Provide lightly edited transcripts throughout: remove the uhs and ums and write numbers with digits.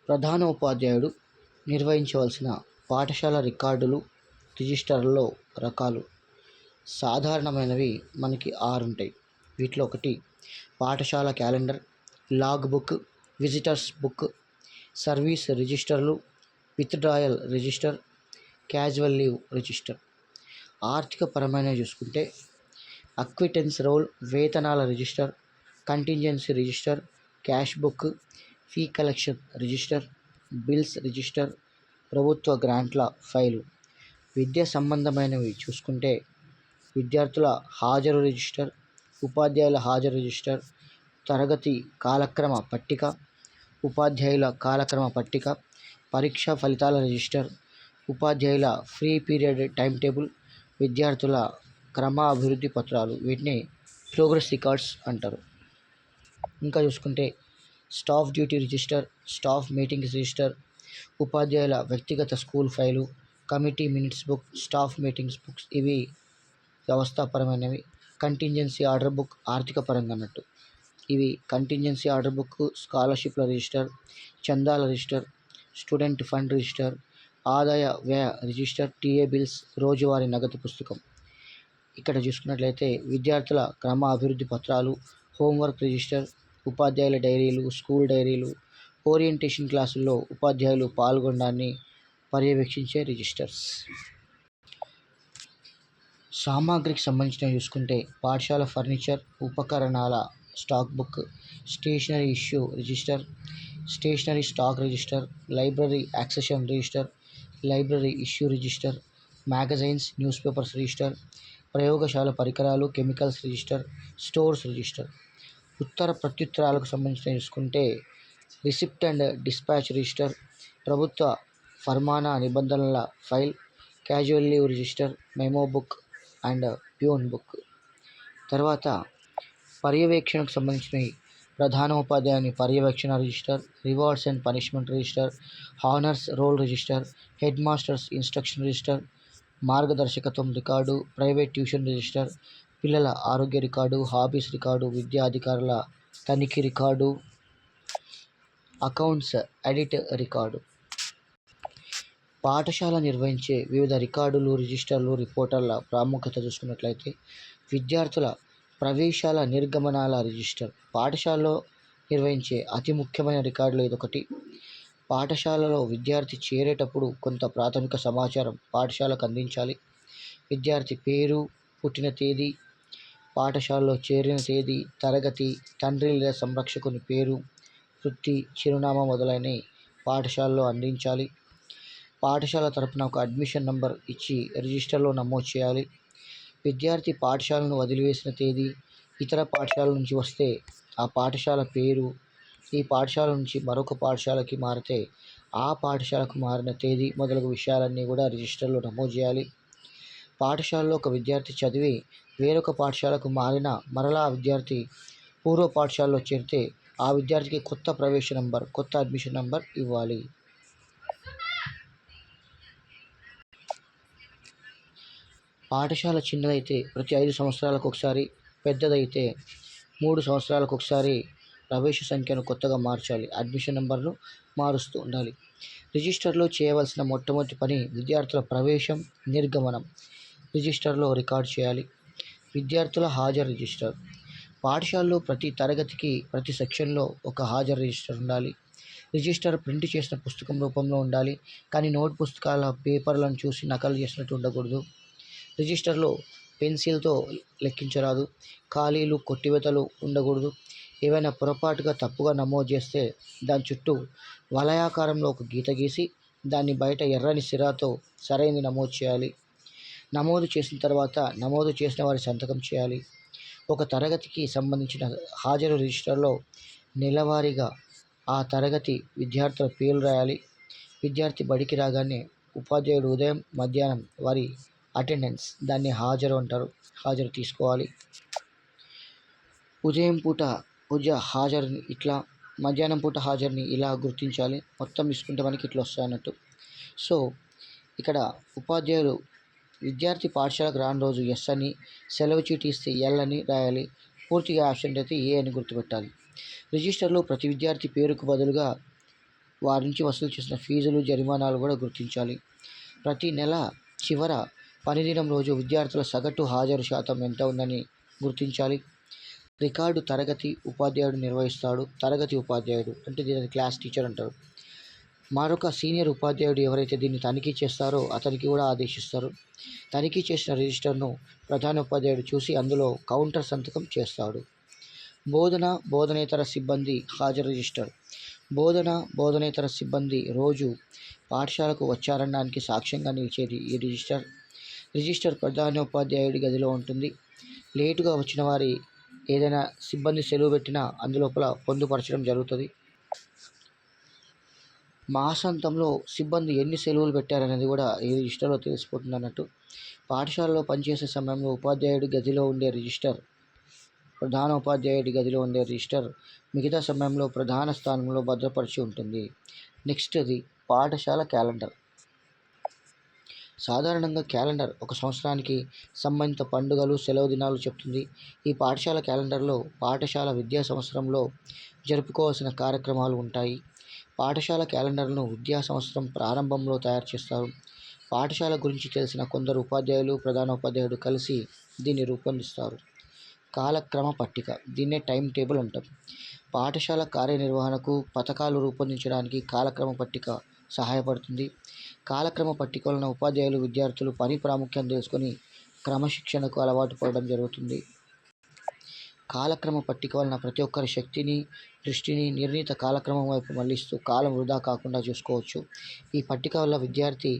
ప్రధాన ఉపాధ్యాయుడు నిర్వహించవలసిన పాఠశాల రికార్డులు రిజిస్టర్లలో రకాలు. సాధారణమైనవి మనకి 6 ఉంటాయి. వీటిలో ఒకటి పాఠశాల calendar, log book, visitors book, service రిజిస్టర్లు, withdrawal register, casual leave register. ఆర్థిక పరమైనవి చూసుకుంటే అక్విటెన్స్ రోల్, వేతనాల register, contingency register, cash book, fee collection register, bills register, ప్రభుత్వ గ్రాంట్ల ఫైలు. విద్యా సంబంధమైనవి చూసుకుంటే విద్యార్థుల హాజరు రిజిస్టర్, ఉపాధ్యాయుల హాజరు రిజిస్టర్, తరగతి కాలక్రమ పట్టిక, ఉపాధ్యాయుల కాలక్రమ పట్టిక, పరీక్షా ఫలితాల రిజిస్టర్, ఉపాధ్యాయుల ఫ్రీ పీరియడ్ టైం టేబుల్, విద్యార్థుల క్రమ అభివృద్ధి పత్రాలు. వీటిని ప్రోగ్రెస్ రికార్డ్స్ అంటారు. ఇంకా చూసుకుంటే staff duty register, staff meetings register, ఉపాధ్యాయుల వ్యక్తిగత school file, committee minutes book, staff meetings books. ఇవి వ్యవస్థాపరమైనవి. కంటింజెన్సీ ఆర్డర్ బుక్ ఆర్థిక పరంగా అన్నట్టు. ఇవి కంటింజెన్సీ ఆర్డర్ బుక్, స్కాలర్షిప్ల రిజిస్టర్, చందాల రిజిస్టర్, స్టూడెంట్ ఫండ్ రిజిస్టర్, ఆదాయ వ్యయ రిజిస్టర్, టీఏ బిల్స్, రోజువారీ నగదు పుస్తకం. ఇక్కడ చూసుకున్నట్లయితే విద్యార్థుల క్రమ అభివృద్ధి పత్రాలు, హోంవర్క్ రిజిస్టర్, ఉపాధ్యాయుల డైరీలు, స్కూల్ డైరీలు, ఓరియంటేషన్ క్లాసుల్లో ఉపాధ్యాయులు పాల్గొనడాన్ని పర్యవేక్షించే రిజిస్టర్స్. సామాగ్రికి సంబంధించినవి చూసుకుంటే పాఠశాల ఫర్నిచర్, ఉపకరణాల stock book, stationery issue register, stationery stock register, library accession register, library issue register, magazines, newspapers register, ప్రయోగశాల పరికరాలు, కెమికల్స్ రిజిస్టర్, స్టోర్స్ రిజిస్టర్. ఉత్తర ప్రత్యుత్తరాలకు సంబంధించిన చూసుకుంటే రిసిప్ట్ అండ్ డిస్పాచ్ రిజిస్టర్, ప్రభుత్వ ఫర్మానా నిబంధనల file, casual leave register, memo book and peon book. తర్వాత పర్యవేక్షణకు సంబంధించినవి ప్రధాన ఉపాధ్యాయుని పర్యవేక్షణ register, rewards and punishment register, honours roll register, headmaster's instruction register, మార్గదర్శకత్వం రికార్డు, ప్రైవేట్ ట్యూషన్ రిజిస్టర్, పిల్లల ఆరోగ్య రికార్డు, హాబీస్ రికార్డు, విద్యా అధికారుల తనిఖీ రికార్డు, అకౌంట్స్ ఆడిట్ రికార్డు. పాఠశాల నిర్వహించే వివిధ రికార్డులు, రిజిస్టర్లు, రిపోర్టర్ల ప్రాముఖ్యత చూసుకున్నట్లయితే విద్యార్థుల ప్రవేశాల నిర్గమనాల రిజిస్టర్. పాఠశాలలో నిర్వహించే అతి ముఖ్యమైన రికార్డులో ఇదొకటి. పాఠశాలలో విద్యార్థి చేరేటప్పుడు కొంత ప్రాథమిక సమాచారం పాఠశాలకు అందించాలి. విద్యార్థి పేరు, పుట్టిన తేదీ, పాఠశాలలో చేరిన తేదీ, తరగతి, తండ్రి లేదా సంరక్షకుని పేరు, వృత్తి, చిరునామా మొదలైనవి పాఠశాలలో అందించాలి. పాఠశాల తరపున ఒక అడ్మిషన్ నంబర్ ఇచ్చి రిజిస్టర్లో నమోదు చేయాలి. విద్యార్థి పాఠశాలను వదిలివేసిన తేదీ, ఇతర పాఠశాల నుంచి వస్తే ఆ పాఠశాల పేరు, ఈ పాఠశాల నుంచి మరొక పాఠశాలకి మారితే ఆ పాఠశాలకు మారిన తేదీ మొదలగు విషయాలన్నీ కూడా రిజిస్టర్లో నమోదు చేయాలి. పాఠశాలలో ఒక విద్యార్థి చదివి వేరొక పాఠశాలకు మారిన మరలా ఆ విద్యార్థి పూర్వ పాఠశాలలో చేరితే ఆ విద్యార్థికి కొత్త ప్రవేశ నంబర్, కొత్త అడ్మిషన్ నంబర్ ఇవ్వాలి. పాఠశాల చిన్నదైతే ప్రతి 5 సంవత్సరాలకు ఒకసారి, పెద్దదైతే 3 సంవత్సరాలకు ఒకసారి ప్రవేశ సంఖ్యను కొత్తగా మార్చాలి. అడ్మిషన్ నెంబర్ను మారుస్తూ ఉండాలి. రిజిస్టర్లో చేయవలసిన మొట్టమొదటి పని విద్యార్థుల ప్రవేశం, నిర్గమనం రిజిస్టర్లో రికార్డ్ చేయాలి. విద్యార్థుల హాజరు రిజిస్టర్. పాఠశాలలో ప్రతి తరగతికి, ప్రతి సెక్షన్లో ఒక హాజరు రిజిస్టర్ ఉండాలి. రిజిస్టర్ ప్రింట్ చేసిన పుస్తకం రూపంలో ఉండాలి, కానీ నోట్ పుస్తకాల పేపర్లను చూసి నకలు చేసినట్టు ఉండకూడదు. రిజిస్టర్లో పెన్సిల్తో లెక్కించరాదు. ఖాళీలు, కొట్టివేతలు ఉండకూడదు. ఏవైనా పొరపాటుగా తప్పుగా నమోదు చేస్తే దాని చుట్టూ వలయాకారంలో ఒక గీత గీసి దాన్ని బయట ఎర్రని సిరాతో సరైనది నమోదు చేయాలి. నమోదు చేసిన తర్వాత నమోదు చేసిన వారి సంతకం చేయాలి. ఒక తరగతికి సంబంధించిన హాజరు రిజిస్టర్లో నెలవారీగా ఆ తరగతి విద్యార్థుల పేర్లు రాయాలి. విద్యార్థి బడికి రాగానే ఉపాధ్యాయుడు ఉదయం, మధ్యాహ్నం వారి అటెండెన్స్, దాన్ని హాజరు అంటారు, హాజరు తీసుకోవాలి. ఉదయం పూట హాజరుని ఇట్లా, మధ్యాహ్నం పూట హాజరుని ఇలా గుర్తించాలి. మొత్తం తీసుకుంటే మనకి ఇట్లా వస్తాయి అన్నట్టు. సో ఇక్కడ ఉపాధ్యాయులు విద్యార్థి పాఠశాలకు రాని రోజు ఎస్ అని, సెలవు చీటీ ఇస్తే ఎల్ అని రాయాలి. పూర్తిగా యాబ్సెంట్ అయితే ఏ అని గుర్తుపెట్టాలి. రిజిస్టర్లో ప్రతి విద్యార్థి పేరుకు బదులుగా వారి నుంచి వసూలు చేసిన ఫీజులు, జరిమానాలు కూడా గుర్తించాలి. ప్రతి నెల చివర పనిదినం రోజు విద్యార్థుల సగటు హాజరు శాతం ఎంత ఉందని గుర్తించాలి. రికార్డు తరగతి ఉపాధ్యాయుడు నిర్వహిస్తాడు. తరగతి ఉపాధ్యాయుడు అంటే దీనిని క్లాస్ టీచర్ అంటారు. మరొక సీనియర్ ఉపాధ్యాయుడు ఎవరైతే దీన్ని తనిఖీ చేస్తారో అతనికి కూడా ఆదేశిస్తారు. తనిఖీ చేసిన రిజిస్టర్ను ప్రధాన ఉపాధ్యాయుడు చూసి అందులో కౌంటర్ సంతకం చేస్తాడు. బోధనేతర సిబ్బంది హాజరు రిజిస్టర్. బోధనేతర సిబ్బంది రోజు పాఠశాలకు వచ్చారనడానికి సాక్ష్యంగా నిలిచేది ఈ రిజిస్టర్ ప్రధానోపాధ్యాయుడి గదిలో ఉంటుంది. లేటుగా వచ్చిన వారి ఏదైనా సిబ్బంది సెలవు పెట్టినా అందులోపల పొందుపరచడం జరుగుతుంది. మాసాంతంలో సిబ్బంది ఎన్ని సెలవులు పెట్టారనేది కూడా ఈ రిజిస్టర్లో తెలిసిపోతుంది అన్నట్టు. పాఠశాలలో పనిచేసే సమయంలో ఉపాధ్యాయుడి గదిలో ఉండే రిజిస్టర్, ప్రధాన ఉపాధ్యాయుడి గదిలో ఉండే రిజిస్టర్ మిగతా సమయంలో ప్రధాన స్థానంలో భద్రపరిచి ఉంటుంది. నెక్స్ట్ అది పాఠశాల క్యాలెండర్. సాధారణంగా క్యాలెండర్ ఒక సంవత్సరానికి సంబంధిత పండుగలు, సెలవు దినాలు చెప్తుంది. ఈ పాఠశాల క్యాలెండర్లో పాఠశాల విద్యా సంవత్సరంలో జరుపుకోవాల్సిన కార్యక్రమాలు ఉంటాయి. పాఠశాల క్యాలెండర్ను విద్యా సంవత్సరం ప్రారంభంలో తయారు చేస్తారు. పాఠశాల గురించి తెలిసిన కొందరు ఉపాధ్యాయులు, ప్రధానోపాధ్యాయుడు కలిసి దీన్ని రూపొందిస్తారు. కాలక్రమ పట్టిక, దీన్నే టైం టేబుల్ అంటాం. పాఠశాల కార్యనిర్వహణకు పథకాలు రూపొందించడానికి కాలక్రమ పట్టిక సహాయపడుతుంది. కాలక్రమ పట్టిక వలన ఉపాధ్యాయులు, విద్యార్థులు పని ప్రాముఖ్యం తెలుసుకొని క్రమశిక్షణకు అలవాటు పడడం జరుగుతుంది. కాలక్రమ పట్టిక వలన ప్రతి ఒక్కరి శక్తిని, దృష్టిని నిర్ణీత కాలక్రమం వైపు మళ్లిస్తూ కాలం వృధా కాకుండా చూసుకోవచ్చు. ఈ పట్టిక వల్ల విద్యార్థి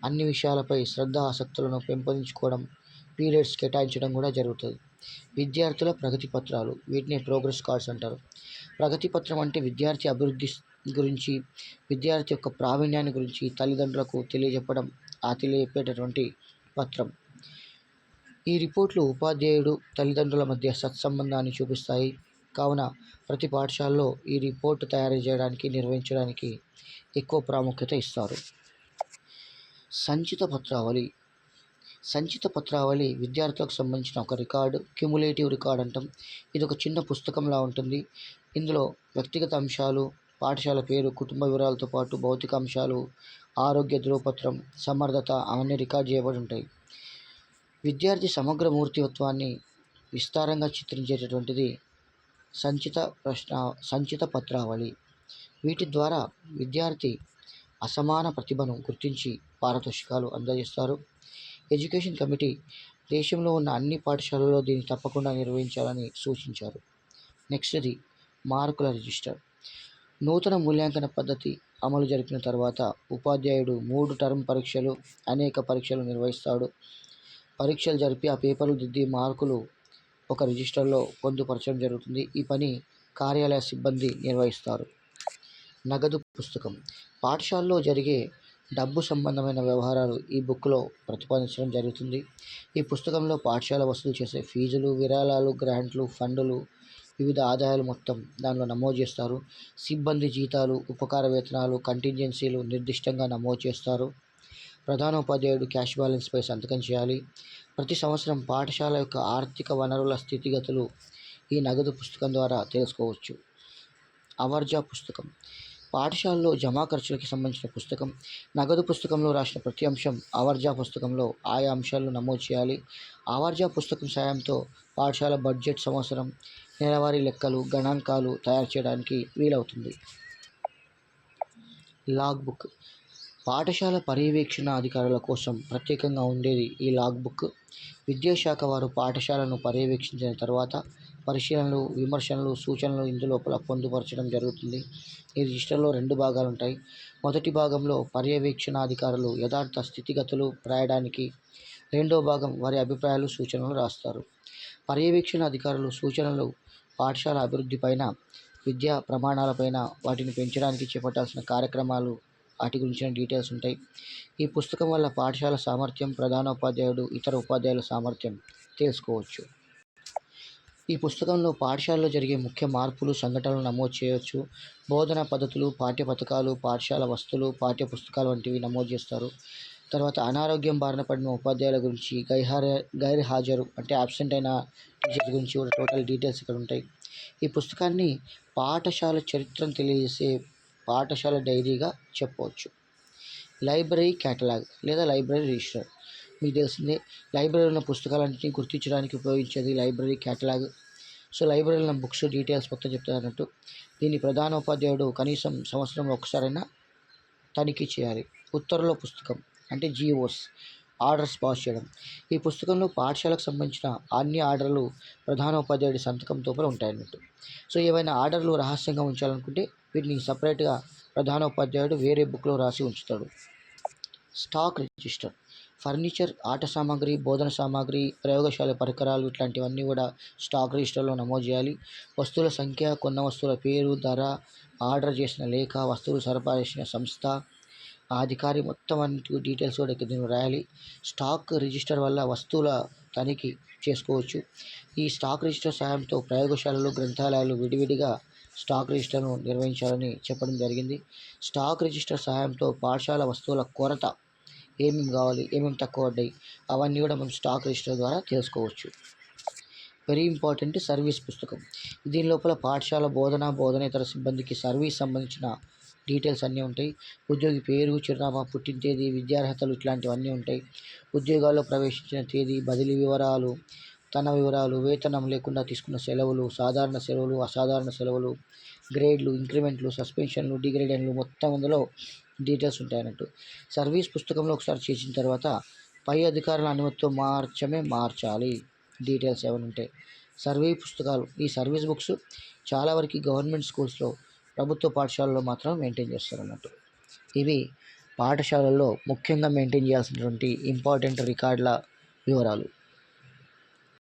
అన్ని విషయాలపై శ్రద్ధ, ఆసక్తులను పెంపొందించుకోవడం, పీరియడ్స్ కేటాయించడం కూడా జరుగుతుంది. విద్యార్థుల ప్రగతి పత్రాలు, వీటిని ప్రోగ్రెస్ కార్డ్స్ అంటారు. ప్రగతి పత్రం అంటే విద్యార్థి అభివృద్ధి గురించి, విద్యార్థి యొక్క ప్రావీణ్యాన్ని గురించి తల్లిదండ్రులకు తెలియజెప్పేటటువంటి పత్రం. ఈ రిపోర్ట్లు ఉపాధ్యాయుడు, తల్లిదండ్రుల మధ్య సత్సంబంధాన్ని చూపిస్తాయి. కావున ప్రతి పాఠశాలలో ఈ రిపోర్టు తయారు చేయడానికి, నిర్వహించడానికి ఎక్కువ ప్రాముఖ్యత ఇస్తారు. సంచిత పత్రావళి విద్యార్థులకు సంబంధించిన ఒక రికార్డు, క్యుములేటివ్ రికార్డ్ అంటాం. ఇది ఒక చిన్న పుస్తకంలా ఉంటుంది. ఇందులో వ్యక్తిగత అంశాలు, పాఠశాల పేరు, కుటుంబ వివరాలతో పాటు భౌతిక అంశాలు, ఆరోగ్య ధృవపత్రం, సమర్థత అవన్నీ రికార్డ్ చేయబడి ఉంటాయి. విద్యార్థి సమగ్ర మూర్తిమత్వాన్ని విస్తారంగా చిత్రించేటటువంటిది సంచిత పత్రావళి. వీటి ద్వారా విద్యార్థి అసమాన ప్రతిభను గుర్తించి పారితోషికాలు అందజేస్తారు. ఎడ్యుకేషన్ కమిటీ దేశంలో ఉన్న అన్ని పాఠశాలల్లో దీన్ని తప్పకుండా నిర్వహించాలని సూచించారు. నెక్స్ట్ది మార్కుల రిజిస్టర్. నూతన మూల్యాంకన పద్ధతి అమలు జరిపిన తర్వాత ఉపాధ్యాయుడు 3 టర్మ్ పరీక్షలు, అనేక పరీక్షలు నిర్వహిస్తాడు. పరీక్షలు జరిపి ఆ పేపర్లు దిద్ది మార్కులు ఒక రిజిస్టర్లో పొందుపరచడం జరుగుతుంది. ఈ పని కార్యాలయ సిబ్బంది నిర్వహిస్తారు. నగదు పుస్తకం. పాఠశాలలో జరిగే డబ్బు సంబంధమైన వ్యవహారాలు ఈ బుక్లో ప్రతిపాదించడం జరుగుతుంది. ఈ పుస్తకంలో పాఠశాల వసూలు చేసే ఫీజులు, విరాళాలు, గ్రాంట్లు, ఫండులు, వివిధ ఆదాయాలు మొత్తం దానిలో నమోదు చేస్తారు. సిబ్బంది జీతాలు, ఉపకార వేతనాలు, కంటింజెన్సీలు నిర్దిష్టంగా నమోదు చేస్తారు. ప్రధానోపాధ్యాయుడు క్యాష్ బ్యాలెన్స్పై సంతకం చేయాలి. ప్రతి సంవత్సరం పాఠశాల యొక్క ఆర్థిక వనరుల స్థితిగతులు ఈ నగదు పుస్తకం ద్వారా తెలుసుకోవచ్చు. అవర్జా పుస్తకం. పాఠశాలలో జమా ఖర్చులకి సంబంధించిన పుస్తకం. నగదు పుస్తకంలో రాసిన ప్రతి అంశం అవర్జా పుస్తకంలో ఆయా అంశాలను నమోదు చేయాలి. అవర్జా పుస్తకం సాయంతో పాఠశాల బడ్జెట్, సంవత్సరం, నెలవారీ లెక్కలు, గణాంకాలు తయారు చేయడానికి వీలవుతుంది. Log book. పాఠశాల పర్యవేక్షణ అధికారుల కోసం ప్రత్యేకంగా ఉండేది ఈ లాగ్ బుక్. విద్యాశాఖ వారు పాఠశాలను పర్యవేక్షించిన తర్వాత పరిశీలనలు, విమర్శనలు, సూచనలు ఇందులోపల పొందుపరచడం జరుగుతుంది. ఈ రిజిస్టర్లో 2 భాగాలు ఉంటాయి. మొదటి భాగంలో పర్యవేక్షణాధికారులు యథార్థ స్థితిగతులు రాయడానికి, రెండో భాగం వారి అభిప్రాయాలు, సూచనలు రాస్తారు. పర్యవేక్షణ అధికారులు సూచనలు పాఠశాల అభివృద్ధిపైన, విద్యా ప్రమాణాలపైన, వాటిని పెంచడానికి చేపట్టాల్సిన కార్యక్రమాలు, వాటి గురించిన డీటెయిల్స్ ఉంటాయి. ఈ పుస్తకం వల్ల పాఠశాల సామర్థ్యం, ప్రధానోపాధ్యాయుడు, ఇతర ఉపాధ్యాయుల సామర్థ్యం తెలుసుకోవచ్చు. ఈ పుస్తకంలో పాఠశాలలో జరిగే ముఖ్య మార్పులు, సంఘటనలు నమోదు చేయవచ్చు. బోధనా పద్ధతులు, పాఠ్య పథకాలు, పాఠశాల వస్తువులు, పాఠ్య పుస్తకాలు వంటివి నమోదు చేస్తారు. తర్వాత అనారోగ్యం బారిన పడిన ఉపాధ్యాయుల గురించి, గైర్ హాజరు అంటే అబ్సెంట్ అయిన టీచర్స్ గురించి టోటల్ డీటెయిల్స్ ఇక్కడ ఉంటాయి. ఈ పుస్తకాన్ని పాఠశాల చరిత్రను తెలియజేసే పాఠశాల డైరీగా చెప్పవచ్చు. లైబ్రరీ క్యాటలాగ్ లేదా లైబ్రరీ రిజిస్టర్ మీకు తెలిసిందే. లైబ్రరీలో ఉన్న పుస్తకాలన్నింటినీ గుర్తించడానికి ఉపయోగించేది లైబ్రరీ క్యాటలాగ్. సో లైబ్రరీలో ఉన్న బుక్స్ డీటెయిల్స్ మొత్తం చెప్తారు అన్నట్టు. దీన్ని ప్రధాన ఉపాధ్యాయుడు కనీసం సంవత్సరంలో ఒకసారైనా తనిఖీ చేయాలి. ఉత్తర్వుల పుస్తకం అంటే జీఓస్, ఆర్డర్స్ పాస్ చేయడం. ఈ పుస్తకంలో పాఠశాలకు సంబంధించిన అన్ని ఆర్డర్లు ప్రధాన ఉపాధ్యాయుడి సంతకంతో కూడా ఉంటాయన్నట్టు. సో ఏవైనా ఆర్డర్లు రహస్యంగా ఉంచాలనుకుంటే వీటిని సపరేట్గా ప్రధాన ఉపాధ్యాయుడు వేరే బుక్లో రాసి ఉంచుతాడు. స్టాక్ రిజిస్టర్ ఫర్నిచర్, ఆట సామాగ్రి, బోధన సామాగ్రి, ప్రయోగశాల పరికరాలు ఇట్లాంటివన్నీ కూడా స్టాక్ రిజిస్టర్లో నమోదు చేయాలి. వస్తువుల సంఖ్య, కొన్న వస్తువుల పేరు, ధర, ఆర్డర్ చేసిన లేఖ, వస్తువులు సరఫరా చేసిన సంస్థ, ఆ అధికారి మొత్తం అన్నిటి డీటెయిల్స్ కూడా దీన్ని రాయాలి. స్టాక్ రిజిస్టర్ వల్ల వస్తువుల తనిఖీ చేసుకోవచ్చు. ఈ స్టాక్ రిజిస్టర్ సహాయంతో ప్రయోగశాలలు, గ్రంథాలయాలు విడివిడిగా స్టాక్ రిజిస్టర్ను నిర్వహించాలని చెప్పడం జరిగింది. స్టాక్ రిజిస్టర్ సహాయంతో పాఠశాల వస్తువుల కొరత, ఏమేమి కావాలి, ఏమేమి తక్కువ పడ్డాయి, అవన్నీ కూడా మనం స్టాక్ రిజిస్టర్ ద్వారా తెలుసుకోవచ్చు. వెరీ ఇంపార్టెంట్ సర్వీస్ పుస్తకం. దీని లోపల పాఠశాల బోధనేతర సిబ్బందికి సర్వీస్ సంబంధించిన డీటెయిల్స్ అన్నీ ఉంటాయి. ఉద్యోగి పేరు, చిరునామా, పుట్టిన తేదీ, విద్యార్హతలు ఇట్లాంటివన్నీ ఉంటాయి. ఉద్యోగాల్లో ప్రవేశించిన తేదీ, బదిలీ వివరాలు, తన వివరాలు, వేతనం లేకుండా తీసుకున్న సెలవులు, సాధారణ సెలవులు, అసాధారణ సెలవులు, గ్రేడ్లు, ఇంక్రిమెంట్లు, సస్పెన్షన్లు, డిగ్రేడన్లు మొత్తం అందులో డీటెయిల్స్ ఉంటాయి అన్నట్టు. సర్వీస్ పుస్తకంలో ఒకసారి చేసిన తర్వాత పై అధికారుల అనుమతితో మార్చాలి డీటెయిల్స్ ఏమైనా ఉంటాయి. ఈ సర్వీస్ బుక్స్ చాలా వరకు గవర్నమెంట్ స్కూల్స్లో, ప్రభుత్వ పాఠశాలలో మాత్రం మెయింటైన్ చేస్తారు అన్నట్టు. ఇవి పాఠశాలల్లో ముఖ్యంగా మెయింటైన్ చేయాల్సినటువంటి ఇంపార్టెంట్ రికార్డుల వివరాలు.